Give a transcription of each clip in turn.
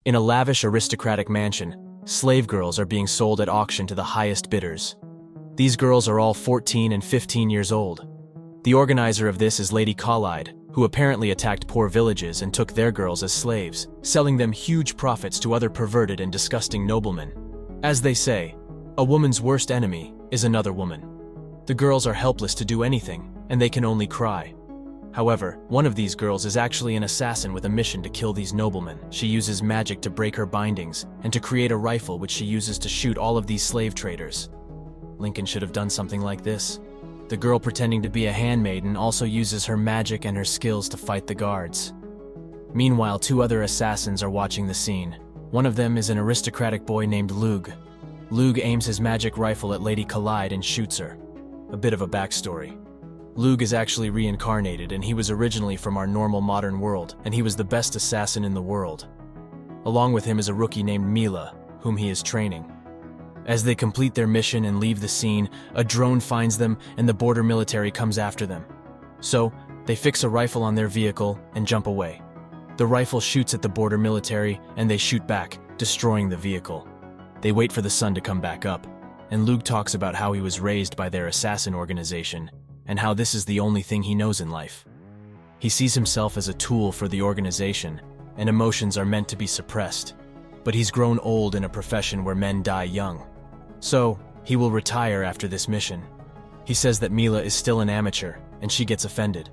In a lavish aristocratic mansion, slave girls are being sold at auction to the highest bidders. These girls are all 14 and 15 years old. The organizer of this is Lady Collide, who apparently attacked poor villages and took their girls as slaves, selling them huge profits to other perverted and disgusting noblemen. As they say, a woman's worst enemy is another woman. The girls are helpless to do anything, and they can only cry. However, one of these girls is actually an assassin with a mission to kill these noblemen. She uses magic to break her bindings and to create a rifle which she uses to shoot all of these slave traders. Lincoln should have done something like this. The girl pretending to be a handmaiden also uses her magic and her skills to fight the guards. Meanwhile, two other assassins are watching the scene. One of them is an aristocratic boy named Lugh. Lugh aims his magic rifle at Lady Collide and shoots her. A bit of a backstory. Lugh is actually reincarnated, and he was originally from our normal modern world, and he was the best assassin in the world. Along with him is a rookie named Mila, whom he is training. As they complete their mission and leave the scene, a drone finds them and the border military comes after them. So, they fix a rifle on their vehicle and jump away. The rifle shoots at the border military and they shoot back, destroying the vehicle. They wait for the sun to come back up, and Lugh talks about how he was raised by their assassin organization and how this is the only thing he knows in life. He sees himself as a tool for the organization, and emotions are meant to be suppressed. But he's grown old in a profession where men die young. So, he will retire after this mission. He says that Mila is still an amateur, and she gets offended.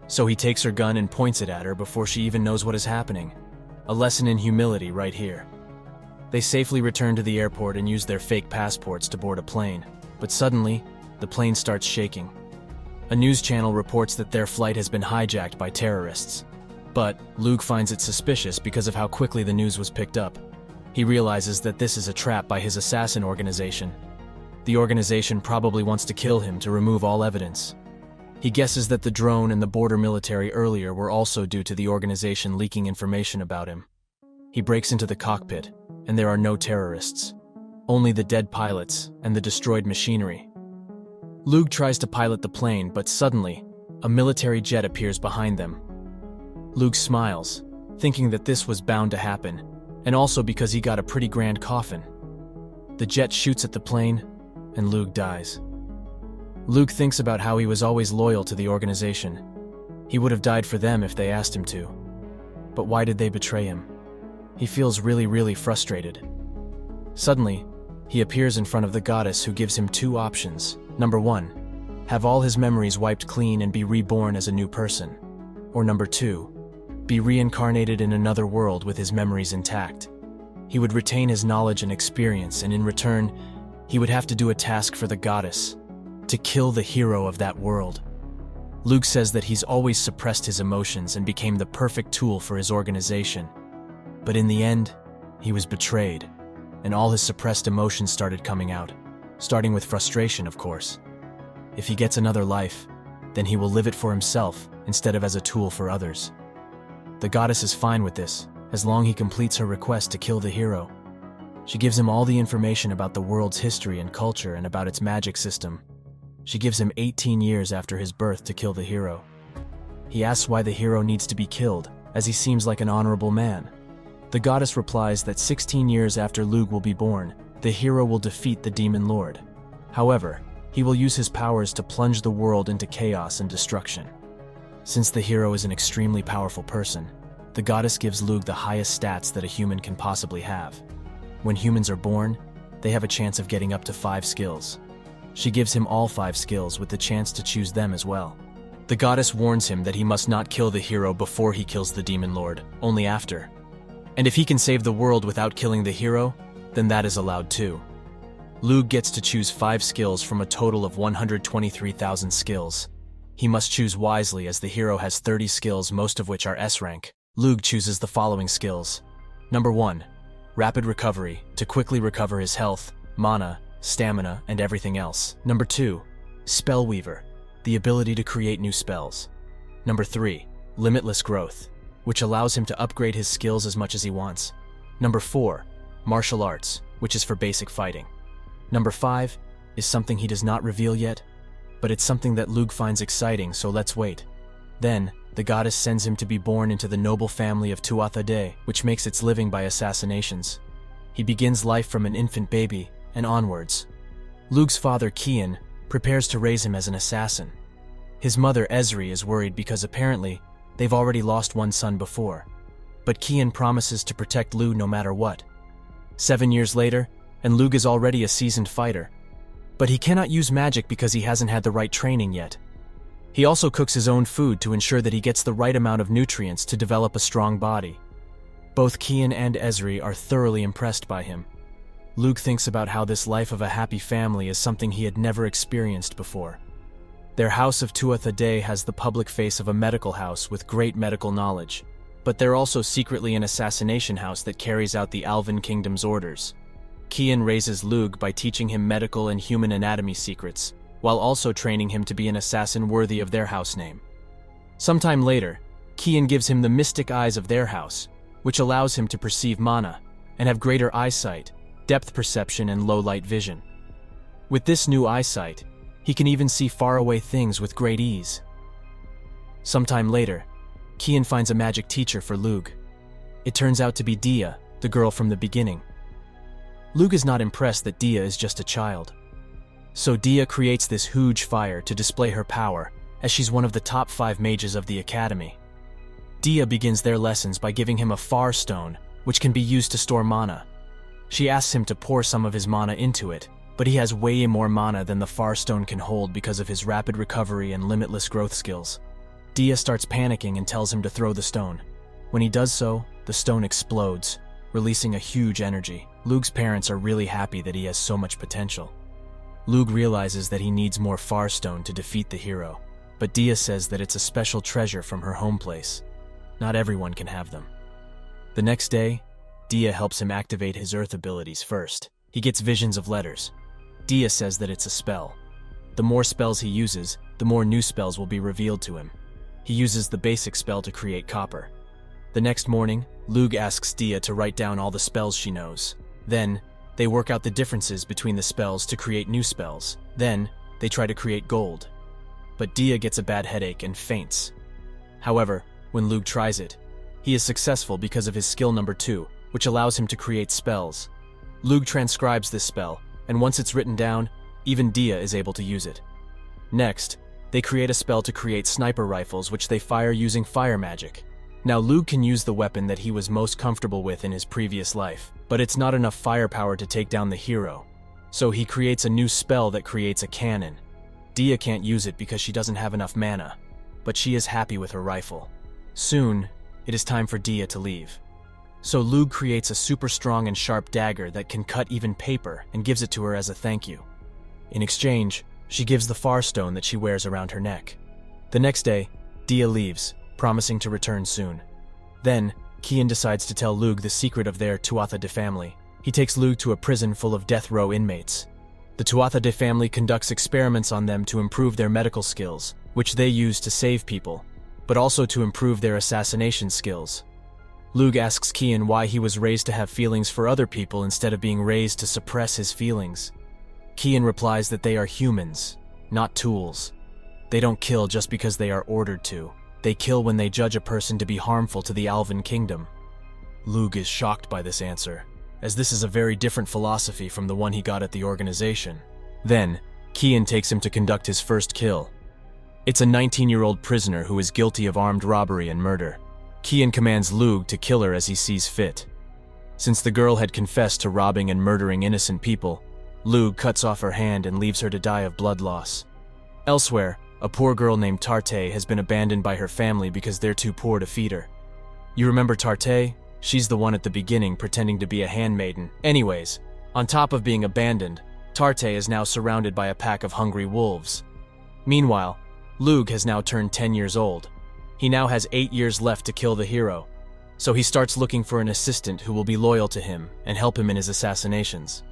So he takes her gun and points it at her before she even knows what is happening. A lesson in humility right here. They safely return to the airport and use their fake passports to board a plane. But suddenly, the plane starts shaking. A news channel reports that their flight has been hijacked by terrorists. But Lugh finds it suspicious because of how quickly the news was picked up. He realizes that this is a trap by his assassin organization. The organization probably wants to kill him to remove all evidence. He guesses that the drone and the border military earlier were also due to the organization leaking information about him. He breaks into the cockpit, and there are no terrorists. Only the dead pilots and the destroyed machinery. Lugh tries to pilot the plane, but suddenly, a military jet appears behind them. Lugh smiles, thinking that this was bound to happen, and also because he got a pretty grand coffin. The jet shoots at the plane, and Lugh dies. Lugh thinks about how he was always loyal to the organization. He would have died for them if they asked him to. But why did they betray him? He feels really frustrated. Suddenly, he appears in front of the goddess, who gives him two options. Number 1, have all his memories wiped clean and be reborn as a new person. Or number 2, be reincarnated in another world with his memories intact. He would retain his knowledge and experience, and in return, he would have to do a task for the goddess, to kill the hero of that world. Lugh says that he's always suppressed his emotions and became the perfect tool for his organization. But in the end, he was betrayed, and all his suppressed emotions started coming out. Starting with frustration, of course. If he gets another life, then he will live it for himself instead of as a tool for others. The goddess is fine with this, as long as he completes her request to kill the hero. She gives him all the information about the world's history and culture and about its magic system. She gives him 18 years after his birth to kill the hero. He asks why the hero needs to be killed, as he seems like an honorable man. The goddess replies that 16 years after Lugh will be born, the hero will defeat the demon lord. However, he will use his powers to plunge the world into chaos and destruction. Since the hero is an extremely powerful person, the goddess gives Lugh the highest stats that a human can possibly have. When humans are born, they have a chance of getting up to 5 skills. She gives him all 5 skills with the chance to choose them as well. The goddess warns him that he must not kill the hero before he kills the demon lord, only after. And if he can save the world without killing the hero, then that is allowed too. Lugh gets to choose 5 skills from a total of 123,000 skills. He must choose wisely, as the hero has 30 skills, most of which are S rank. Lugh chooses the following skills. Number 1, rapid recovery, to quickly recover his health, mana, stamina, and everything else. Number 2, spell weaver, the ability to create new spells. Number 3, limitless growth, which allows him to upgrade his skills as much as he wants. Number 4, martial arts, which is for basic fighting. Number 5 is something he does not reveal yet, but it's something that Lugh finds exciting, so let's wait. Then, the goddess sends him to be born into the noble family of Tuatha Dé, which makes its living by assassinations. He begins life from an infant baby and onwards. Lugh's father, Cian, prepares to raise him as an assassin. His mother, Ezri, is worried because apparently they've already lost one son before. But Cian promises to protect Lugh no matter what. 7 years later, and Lugh is already a seasoned fighter. But he cannot use magic because he hasn't had the right training yet. He also cooks his own food to ensure that he gets the right amount of nutrients to develop a strong body. Both Cian and Ezri are thoroughly impressed by him. Lugh thinks about how this life of a happy family is something he had never experienced before. Their house of Tuatha Dé has the public face of a medical house with great medical knowledge, but they're also secretly an assassination house that carries out the Alvan Kingdom's orders. Cian raises Lugh by teaching him medical and human anatomy secrets, while also training him to be an assassin worthy of their house name. Sometime later, Cian gives him the mystic eyes of their house, which allows him to perceive mana and have greater eyesight, depth perception, and low-light vision. With this new eyesight, he can even see faraway things with great ease. Sometime later, Cian finds a magic teacher for Lugh. It turns out to be Dia, the girl from the beginning. Lugh is not impressed that Dia is just a child. So Dia creates this huge fire to display her power, as she's one of the top 5 mages of the academy. Dia begins their lessons by giving him a far stone, which can be used to store mana. She asks him to pour some of his mana into it, but he has way more mana than the far stone can hold because of his rapid recovery and limitless growth skills. Dia starts panicking and tells him to throw the stone. When he does so, the stone explodes, releasing a huge energy. Lugh's parents are really happy that he has so much potential. Lugh realizes that he needs more far stone to defeat the hero, but Dia says that it's a special treasure from her home place. Not everyone can have them. The next day, Dia helps him activate his earth abilities first. He gets visions of letters. Dia says that it's a spell. The more spells he uses, the more new spells will be revealed to him. He uses the basic spell to create copper. The next morning, Lugh asks Dia to write down all the spells she knows. Then, they work out the differences between the spells to create new spells. Then, they try to create gold. But Dia gets a bad headache and faints. However, when Lugh tries it, he is successful because of his skill number 2, which allows him to create spells. Lugh transcribes this spell, and once it's written down, even Dia is able to use it. Next, they create a spell to create sniper rifles which they fire using fire magic. Now Lugh can use the weapon that he was most comfortable with in his previous life, but it's not enough firepower to take down the hero. So he creates a new spell that creates a cannon. Dia can't use it because she doesn't have enough mana, but she is happy with her rifle. Soon, it is time for Dia to leave. So Lugh creates a super strong and sharp dagger that can cut even paper and gives it to her as a thank you. In exchange, she gives the far stone that she wears around her neck. The next day, Dia leaves, promising to return soon. Then, Cian decides to tell Lugh the secret of their Tuatha Dé family. He takes Lugh to a prison full of death row inmates. The Tuatha Dé family conducts experiments on them to improve their medical skills, which they use to save people, but also to improve their assassination skills. Lugh asks Cian why he was raised to have feelings for other people instead of being raised to suppress his feelings. Cian replies that they are humans, not tools. They don't kill just because they are ordered to. They kill when they judge a person to be harmful to the Alvan Kingdom. Lugh is shocked by this answer, as this is a very different philosophy from the one he got at the organization. Then, Cian takes him to conduct his first kill. It's a 19-year-old prisoner who is guilty of armed robbery and murder. Cian commands Lugh to kill her as he sees fit. Since the girl had confessed to robbing and murdering innocent people, Lugh cuts off her hand and leaves her to die of blood loss. Elsewhere, a poor girl named Tarte has been abandoned by her family because they're too poor to feed her. You remember Tarte? She's the one at the beginning pretending to be a handmaiden. Anyways, on top of being abandoned, Tarte is now surrounded by a pack of hungry wolves. Meanwhile, Lugh has now turned 10 years old. He now has 8 years left to kill the hero, so he starts looking for an assistant who will be loyal to him and help him in his assassinations.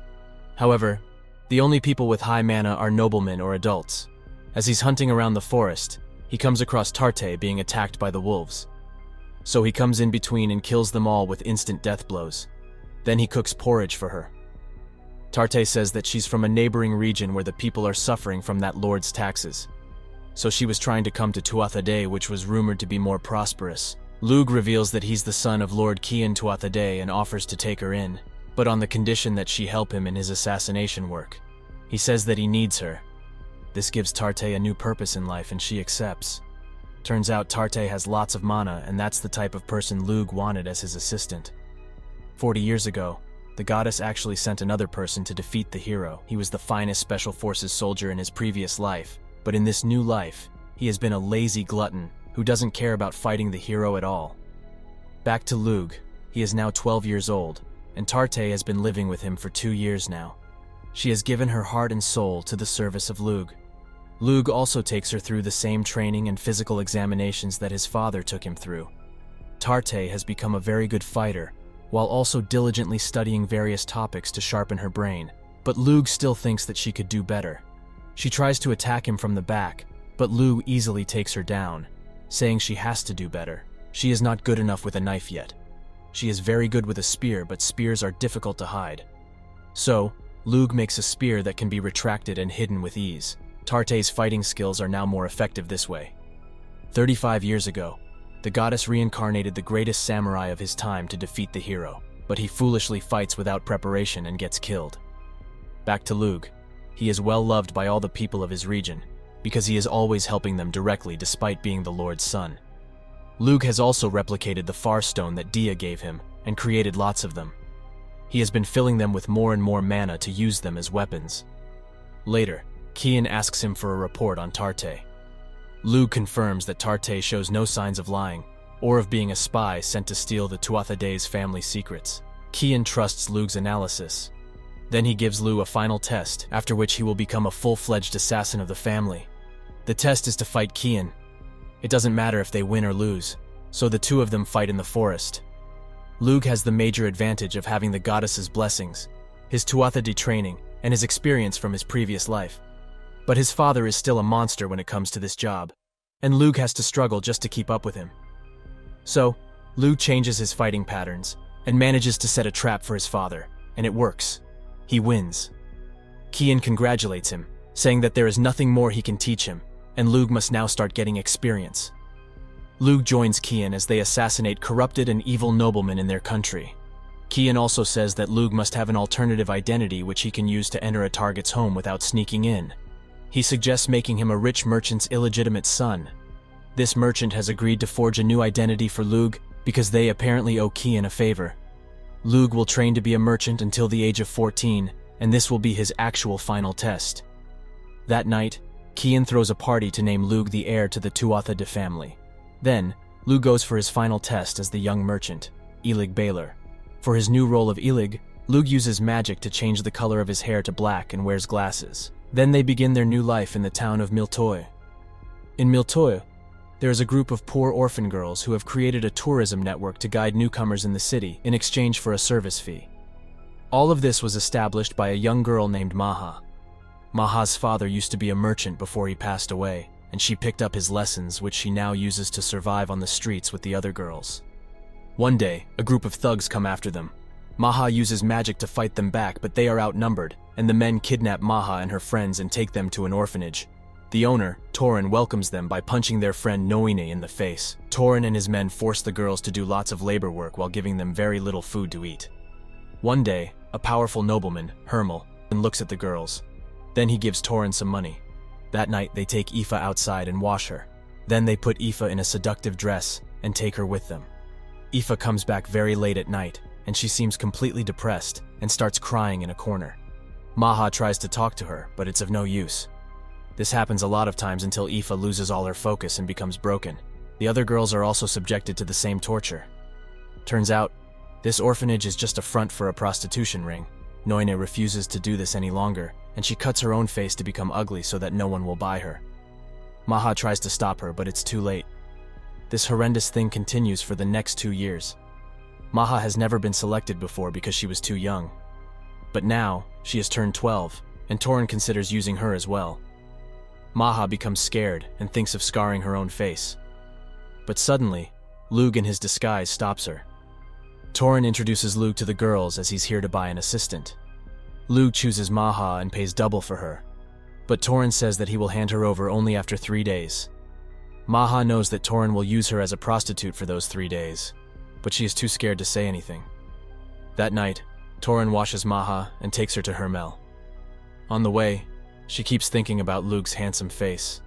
However, the only people with high mana are noblemen or adults. As he's hunting around the forest, he comes across Tarte being attacked by the wolves. So he comes in between and kills them all with instant death blows. Then he cooks porridge for her. Tarte says that she's from a neighboring region where the people are suffering from that lord's taxes. so she was trying to come to Tuatha Dé, which was rumored to be more prosperous. Lugh reveals that he's the son of Lord Tuatha Dé and offers to take her in, but on the condition that she help him in his assassination work. He says that he needs her. This gives Tarte a new purpose in life and she accepts. Turns out Tarte has lots of mana, and that's the type of person Lugh wanted as his assistant. 40 years ago, the goddess actually sent another person to defeat the hero. He was the finest special forces soldier in his previous life, but in this new life, he has been a lazy glutton who doesn't care about fighting the hero at all. Back to Lugh. He is now 12 years old, and Tarte has been living with him for 2 years now. She has given her heart and soul to the service of Lugh. Lugh also takes her through the same training and physical examinations that his father took him through. Tarte has become a very good fighter, while also diligently studying various topics to sharpen her brain, but Lugh still thinks that she could do better. She tries to attack him from the back, but Lugh easily takes her down, saying she has to do better. She is not good enough with a knife yet. She is very good with a spear, but spears are difficult to hide. So, Lugh makes a spear that can be retracted and hidden with ease. Tarte's fighting skills are now more effective this way. 35 years ago, the goddess reincarnated the greatest samurai of his time to defeat the hero, but he foolishly fights without preparation and gets killed. Back to Lugh. He is well loved by all the people of his region, because he is always helping them directly despite being the Lord's son. Lugh has also replicated the Far Stone that Dia gave him, and created lots of them. He has been filling them with more and more mana to use them as weapons. Later, Kian asks him for a report on Tarte. Lugh confirms that Tarte shows no signs of lying, or of being a spy sent to steal the Tuatha Dé's family secrets. Kian trusts Lugh's analysis. Then he gives Lugh a final test, after which he will become a full-fledged assassin of the family. The test is to fight Kian. It doesn't matter if they win or lose, so the two of them fight in the forest. Lugh has the major advantage of having the goddess's blessings, his Tuatha Dé training, and his experience from his previous life. But his father is still a monster when it comes to this job, and Lugh has to struggle just to keep up with him. So, Lugh changes his fighting patterns, and manages to set a trap for his father, and it works. He wins. Kian congratulates him, saying that there is nothing more he can teach him, and Lugh must now start getting experience. Lugh joins Kian as they assassinate corrupted and evil noblemen in their country. Kian also says that Lugh must have an alternative identity which he can use to enter a target's home without sneaking in. He suggests making him a rich merchant's illegitimate son. This merchant has agreed to forge a new identity for Lugh because they apparently owe Kian a favor. Lugh will train to be a merchant until the age of 14, and this will be his actual final test. That night, Kian throws a party to name Lugh the heir to the Tuatha Dé family. Then, Lugh goes for his final test as the young merchant, Elig Baylor. For his new role of Elig, Lugh uses magic to change the color of his hair to black and wears glasses. Then they begin their new life in the town of Miltoy. In Miltoy, there is a group of poor orphan girls who have created a tourism network to guide newcomers in the city in exchange for a service fee. All of this was established by a young girl named Maha. Maha's father used to be a merchant before he passed away, and she picked up his lessons, which she now uses to survive on the streets with the other girls. One day, a group of thugs come after them. Maha uses magic to fight them back, but they are outnumbered, and the men kidnap Maha and her friends and take them to an orphanage. The owner, Torin, welcomes them by punching their friend Noine in the face. Torin and his men force the girls to do lots of labor work while giving them very little food to eat. One day, a powerful nobleman, Hermel, looks at the girls. Then he gives Torin some money. That night, they take Aoife outside and wash her. Then they put Aoife in a seductive dress and take her with them. Aoife comes back very late at night, and she seems completely depressed and starts crying in a corner. Maha tries to talk to her, but it's of no use. This happens a lot of times until Aoife loses all her focus and becomes broken. The other girls are also subjected to the same torture. Turns out, this orphanage is just a front for a prostitution ring. Noine refuses to do this any longer, and she cuts her own face to become ugly so that no one will buy her. Maha tries to stop her, but it's too late. This horrendous thing continues for the next 2 years. Maha has never been selected before because she was too young. But now, she has turned 12, and Torin considers using her as well. Maha becomes scared and thinks of scarring her own face. But suddenly, Lugh in his disguise stops her. Torin introduces Lugh to the girls as he's here to buy an assistant. Lugh chooses Maha and pays double for her. but Torin says that he will hand her over only after 3 days. Maha knows that Torin will use her as a prostitute for those 3 days, but she is too scared to say anything. That night, Torin washes Maha and takes her to Hermel. On the way, she keeps thinking about Lugh's handsome face,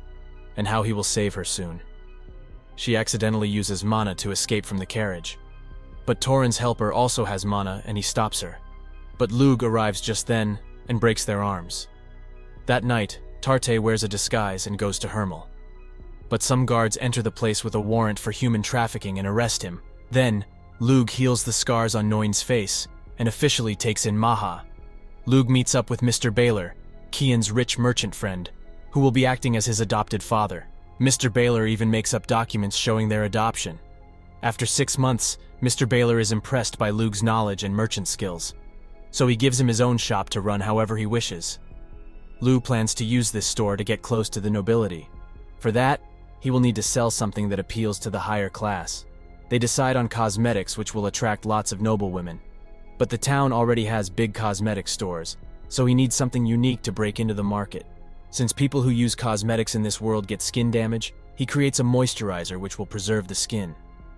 and how he will save her soon. She accidentally uses mana to escape from the carriage, but Torin's helper also has mana and he stops her. But Lugh arrives just then and breaks their arms. That night, Tuatha wears a disguise and goes to Hermel. But some guards enter the place with a warrant for human trafficking and arrest him. Then, Lugh heals the scars on Noin's face and officially takes in Maha. Lugh meets up with Mr. Baylor, Kian's rich merchant friend, who will be acting as his adopted father. Mr. Baylor even makes up documents showing their adoption. After 6 months, Mr. Baylor is impressed by Lugh's knowledge and merchant skills, so he gives him his own shop to run however he wishes. Lugh plans to use this store to get close to the nobility. For that, he will need to sell something that appeals to the higher class. They decide on cosmetics, which will attract lots of noblewomen. But the town already has big cosmetic stores, so he needs something unique to break into the market. Since people who use cosmetics in this world get skin damage, he creates a moisturizer which will preserve the skin.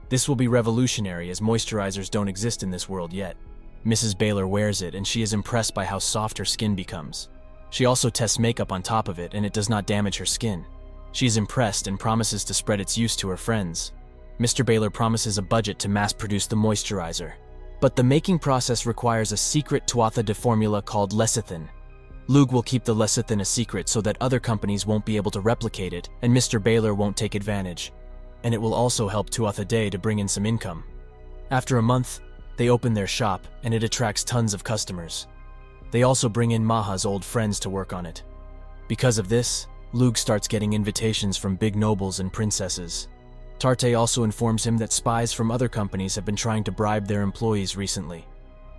This will be revolutionary as moisturizers don't exist in this world yet. Mrs. Baylor wears it and she is impressed by how soft her skin becomes. She also tests makeup on top of it and it does not damage her skin. She is impressed and promises to spread its use to her friends. Mr. Baylor promises a budget to mass-produce the moisturizer. But the making process requires a secret Tuatha Dé formula called lecithin. Lugh will keep the lecithin a secret so that other companies won't be able to replicate it and Mr. Baylor won't take advantage. And it will also help Tuatha Dé to bring in some income. After a month, they open their shop and it attracts tons of customers. They also bring in Maha's old friends to work on it. Because of this, Lugh starts getting invitations from big nobles and princesses. Tuatha also informs him that spies from other companies have been trying to bribe their employees recently.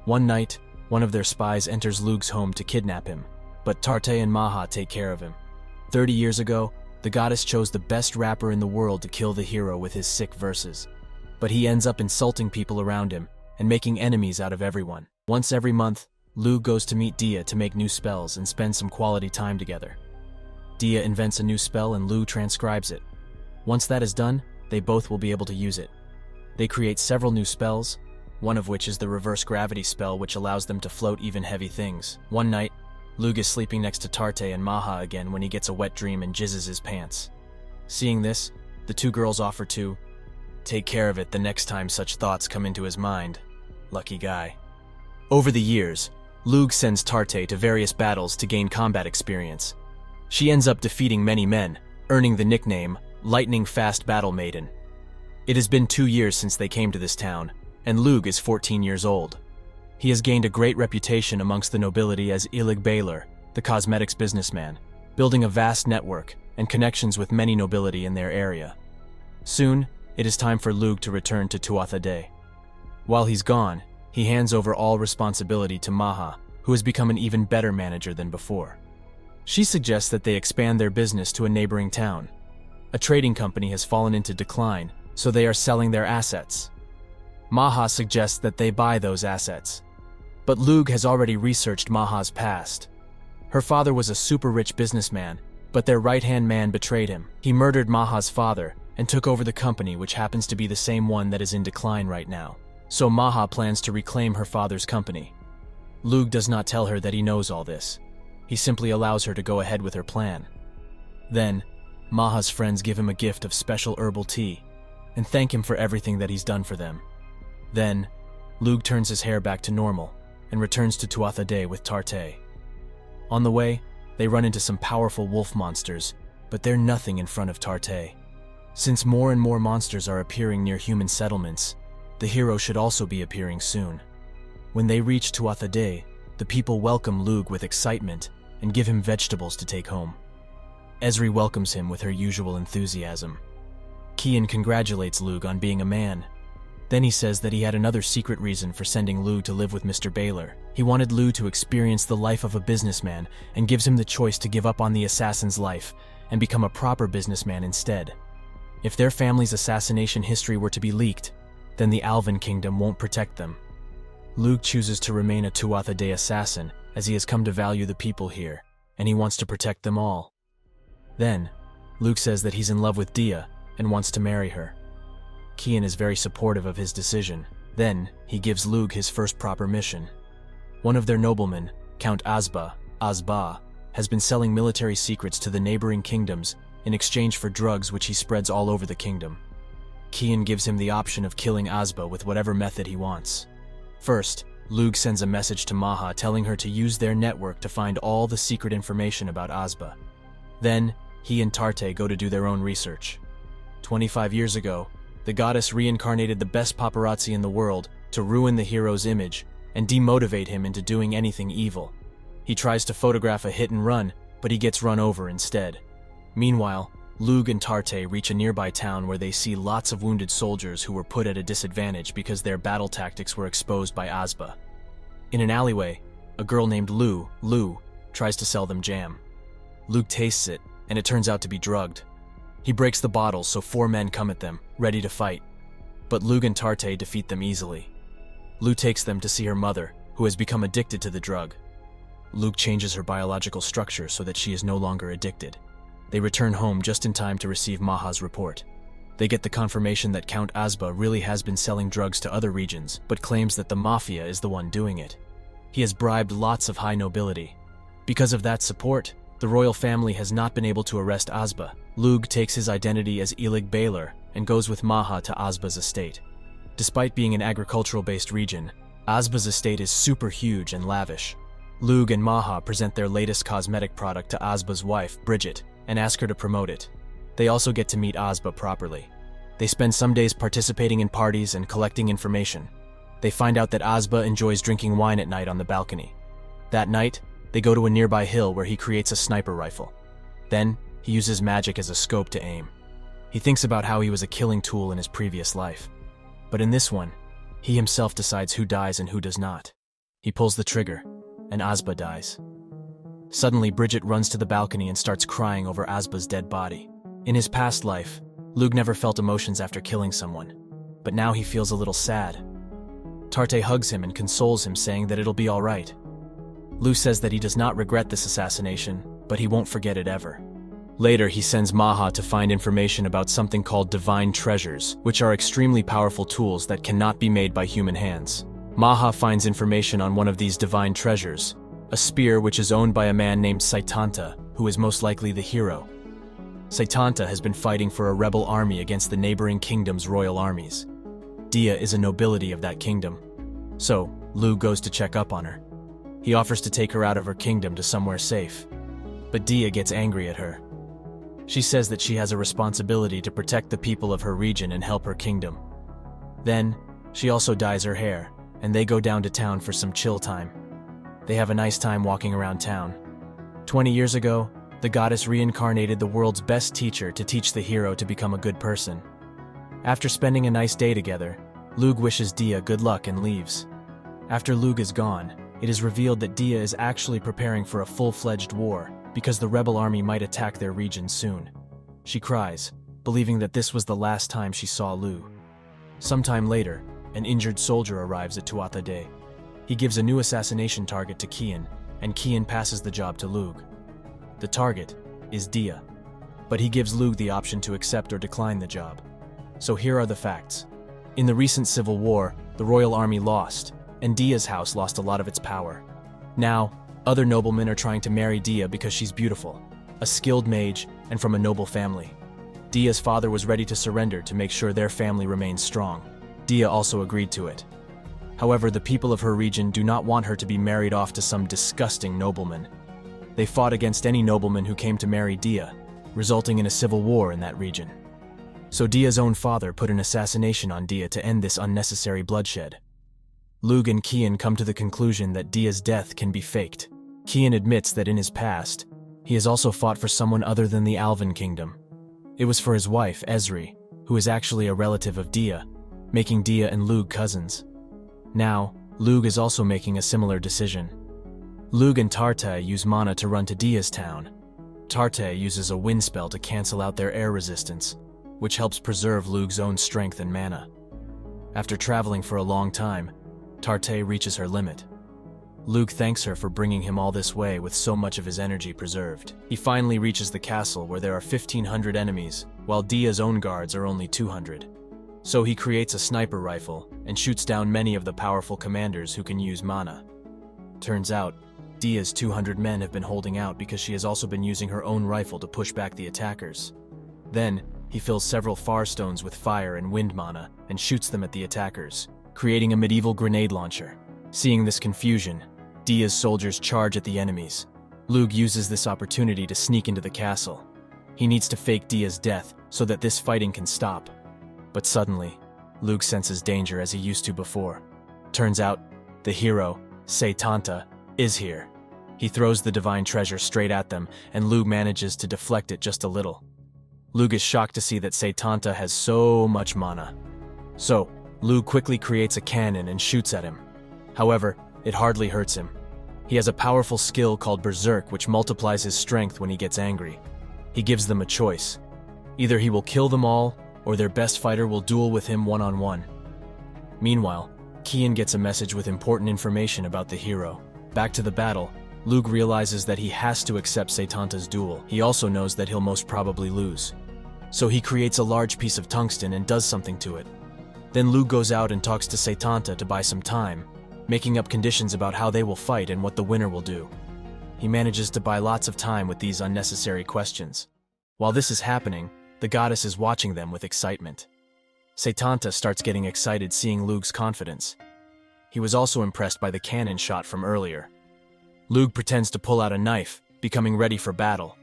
One night, one of their spies enters Lugh's home to kidnap him, but Tuatha and Maha take care of him. 30 years ago, the goddess chose the best rapper in the world to kill the hero with his sick verses. But he ends up insulting people around him and making enemies out of everyone. Once every month, Lugh goes to meet Dia to make new spells and spend some quality time together. Dia invents a new spell and Lugh transcribes it. Once that is done, they both will be able to use it. They create several new spells, one of which is the reverse gravity spell which allows them to float even heavy things. One night, Lugh is sleeping next to Tuatha and Maha again when he gets a wet dream and jizzes his pants. Seeing this, the two girls offer to take care of it the next time such thoughts come into his mind. Lucky guy. Over the years, Lugh sends Tuatha to various battles to gain combat experience. She ends up defeating many men, earning the nickname Lightning-Fast Battle Maiden. It has been 2 years since they came to this town, and Lugh is 14 years old. He has gained a great reputation amongst the nobility as Ilig Baylor, the cosmetics businessman, building a vast network and connections with many nobility in their area. Soon, it is time for Lugh to return to Tuatha Dé. While he's gone, he hands over all responsibility to Maha, who has become an even better manager than before. She suggests that they expand their business to a neighboring town. A trading company has fallen into decline, so they are selling their assets. Maha suggests that they buy those assets. But Lugh has already researched Maha's past. Her father was a super rich businessman, but their right-hand man betrayed him. He murdered Maha's father and took over the company, which happens to be the same one that is in decline right now. So Maha plans to reclaim her father's company. Lugh does not tell her that he knows all this. He simply allows her to go ahead with her plan. Then, Maha's friends give him a gift of special herbal tea and thank him for everything that he's done for them. Then, Lugh turns his hair back to normal and returns to Tuatha Dé with Tuatha. On the way, they run into some powerful wolf monsters, but they're nothing in front of Tuatha. Since more and more monsters are appearing near human settlements, the hero should also be appearing soon. When they reach Tuatha Dé, the people welcome Lugh with excitement and give him vegetables to take home. Esri welcomes him with her usual enthusiasm. Kian congratulates Lugh on being a man. Then he says that he had another secret reason for sending Lugh to live with Mr. Baylor. He wanted Lugh to experience the life of a businessman and gives him the choice to give up on the assassin's life and become a proper businessman instead. If their family's assassination history were to be leaked, then the Alvan Kingdom won't protect them. Lugh chooses to remain a Tuatha Dé assassin as he has come to value the people here and he wants to protect them all. Then, Lugh says that he's in love with Dea and wants to marry her. Cian is very supportive of his decision. Then, he gives Lugh his first proper mission. One of their noblemen, Count Azba, has been selling military secrets to the neighboring kingdoms in exchange for drugs which he spreads all over the kingdom. Cian gives him the option of killing Azba with whatever method he wants. First, Lugh sends a message to Maha telling her to use their network to find all the secret information about Azba. Then, he and Tarte go to do their own research. 25 years ago, the goddess reincarnated the best paparazzi in the world to ruin the hero's image and demotivate him into doing anything evil. He tries to photograph a hit and run, but he gets run over instead. Meanwhile, Lugh and Tarte reach a nearby town where they see lots of wounded soldiers who were put at a disadvantage because their battle tactics were exposed by Azba. In an alleyway, a girl named Lugh, tries to sell them jam. Lugh tastes it, and it turns out to be drugged. He breaks the bottle, so 4 men come at them, ready to fight. But Lugh and Tarte defeat them easily. Lugh takes them to see her mother, who has become addicted to the drug. Lugh changes her biological structure so that she is no longer addicted. They return home just in time to receive Maha's report. They get the confirmation that Count Azba really has been selling drugs to other regions, but claims that the mafia is the one doing it. He has bribed lots of high nobility. Because of that support, the royal family has not been able to arrest Azba. Lugh takes his identity as Elig Baylor and goes with Maha to Azba's estate. Despite being an agricultural-based region, Azba's estate is super huge and lavish. Lugh and Maha present their latest cosmetic product to Azba's wife, Bridget, and ask her to promote it. They also get to meet Azba properly. They spend some days participating in parties and collecting information. They find out that Azba enjoys drinking wine at night on the balcony. That night, they go to a nearby hill where he creates a sniper rifle. Then, he uses magic as a scope to aim. He thinks about how he was a killing tool in his previous life. But in this one, he himself decides who dies and who does not. He pulls the trigger, and Azba dies. Suddenly, Bridget runs to the balcony and starts crying over Azba's dead body. In his past life, Lugh never felt emotions after killing someone, but now he feels a little sad. Tarte hugs him and consoles him, saying that it'll be all right. Lugh says that he does not regret this assassination, but he won't forget it ever. Later, he sends Maha to find information about something called divine treasures, which are extremely powerful tools that cannot be made by human hands. Maha finds information on one of these divine treasures, a spear which is owned by a man named Saitanta, who is most likely the hero. Saitanta has been fighting for a rebel army against the neighboring kingdom's royal armies. Dea is a nobility of that kingdom, so Lugh goes to check up on her. He offers to take her out of her kingdom to somewhere safe, but Dea gets angry at her. She says that she has a responsibility to protect the people of her region and help her kingdom. Then, she also dyes her hair, and they go down to town for some chill time. They have a nice time walking around town. 20 years ago, the goddess reincarnated the world's best teacher to teach the hero to become a good person. After spending a nice day together, Lugh wishes Dea good luck and leaves. After Lugh is gone, it is revealed that Dea is actually preparing for a full-fledged war because the rebel army might attack their region soon. She cries, believing that this was the last time she saw Lugh. Sometime later, an injured soldier arrives at Tuatha Dé. He gives a new assassination target to Cian, and Cian passes the job to Lugh. The target is Dea, but he gives Lugh the option to accept or decline the job. So here are the facts. In the recent civil war, the royal army lost, and Dea's house lost a lot of its power. Now, other noblemen are trying to marry Dea because she's beautiful, a skilled mage, and from a noble family. Dea's father was ready to surrender to make sure their family remains strong. Dea also agreed to it. However, the people of her region do not want her to be married off to some disgusting nobleman. They fought against any nobleman who came to marry Dea, resulting in a civil war in that region. So Dea's own father put an assassination on Dea to end this unnecessary bloodshed. Lugh and Cian come to the conclusion that Dea's death can be faked. Cian admits that in his past, he has also fought for someone other than the Alvan Kingdom. It was for his wife, Ezri, who is actually a relative of Dea, making Dea and Lugh cousins. Now, Lugh is also making a similar decision. Lugh and Tarte use mana to run to Dea's town. Tarte uses a wind spell to cancel out their air resistance, which helps preserve Lugh's own strength and mana. After traveling for a long time, Tarte reaches her limit. Lugh thanks her for bringing him all this way with so much of his energy preserved. He finally reaches the castle where there are 1,500 enemies, while Dia's own guards are only 200. So he creates a sniper rifle and shoots down many of the powerful commanders who can use mana. Turns out, Dia's 200 men have been holding out because she has also been using her own rifle to push back the attackers. Then, he fills several far stones with fire and wind mana and shoots them at the attackers, creating a medieval grenade launcher. Seeing this confusion, Dia's soldiers charge at the enemies. Lugh uses this opportunity to sneak into the castle. He needs to fake Dia's death so that this fighting can stop. But suddenly, Lugh senses danger as he used to before. Turns out, the hero, Tuatha, is here. He throws the divine treasure straight at them, and Lugh manages to deflect it just a little. Lugh is shocked to see that Tuatha has so much mana. So, Lugh quickly creates a cannon and shoots at him. However, it hardly hurts him. He has a powerful skill called Berserk which multiplies his strength when he gets angry. He gives them a choice. Either he will kill them all, or their best fighter will duel with him one-on-one. Meanwhile, Kian gets a message with important information about the hero. Back to the battle, Lugh realizes that he has to accept Tuatha's duel. He also knows that he'll most probably lose. So he creates a large piece of tungsten and does something to it. Then Lugh goes out and talks to Tuatha to buy some time, making up conditions about how they will fight and what the winner will do. He manages to buy lots of time with these unnecessary questions. While this is happening, the goddess is watching them with excitement. Tuatha starts getting excited seeing Lugh's confidence. He was also impressed by the cannon shot from earlier. Lugh pretends to pull out a knife, becoming ready for battle.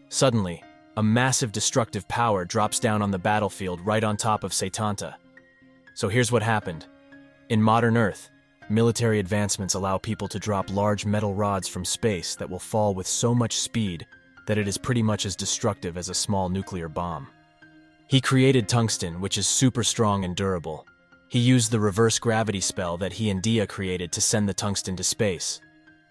Suddenly, a massive destructive power drops down on the battlefield right on top of Tuatha. So here's what happened. In modern Earth, military advancements allow people to drop large metal rods from space that will fall with so much speed that it is pretty much as destructive as a small nuclear bomb. He created tungsten, which is super strong and durable. He used the reverse gravity spell that he and Dia created to send the tungsten to space.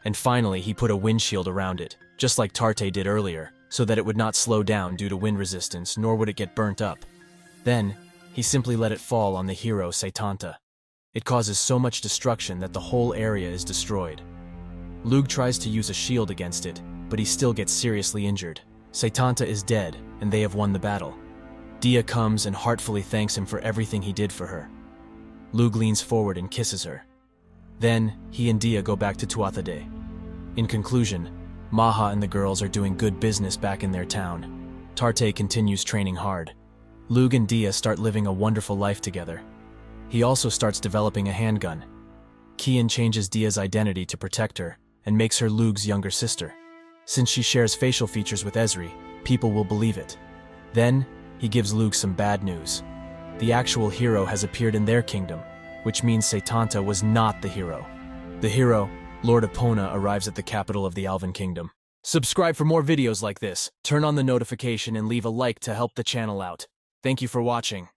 And finally, he put a windshield around it, just like Tarte did earlier, so that it would not slow down due to wind resistance, nor would it get burnt up. Then, he simply let it fall on the hero Tuatha. It causes so much destruction that the whole area is destroyed. Lugh tries to use a shield against it, but he still gets seriously injured. Tuatha is dead, and they have won the battle. Dia comes and heartfully thanks him for everything he did for her. Lugh leans forward and kisses her. Then, he and Dia go back to Tuatha Dé. In conclusion, Maha and the girls are doing good business back in their town. Tarte continues training hard. Lugh and Dia start living a wonderful life together. He also starts developing a handgun. Kian changes Dia's identity to protect her and makes her Lugh's younger sister. Since she shares facial features with Ezri, people will believe it. Then, he gives Lugh some bad news. The actual hero has appeared in their kingdom, which means Tuatha was not the hero. The hero, Lord Epona, arrives at the capital of the Alvan Kingdom. Subscribe for more videos like this, turn on the notification and leave a like to help the channel out. Thank you for watching.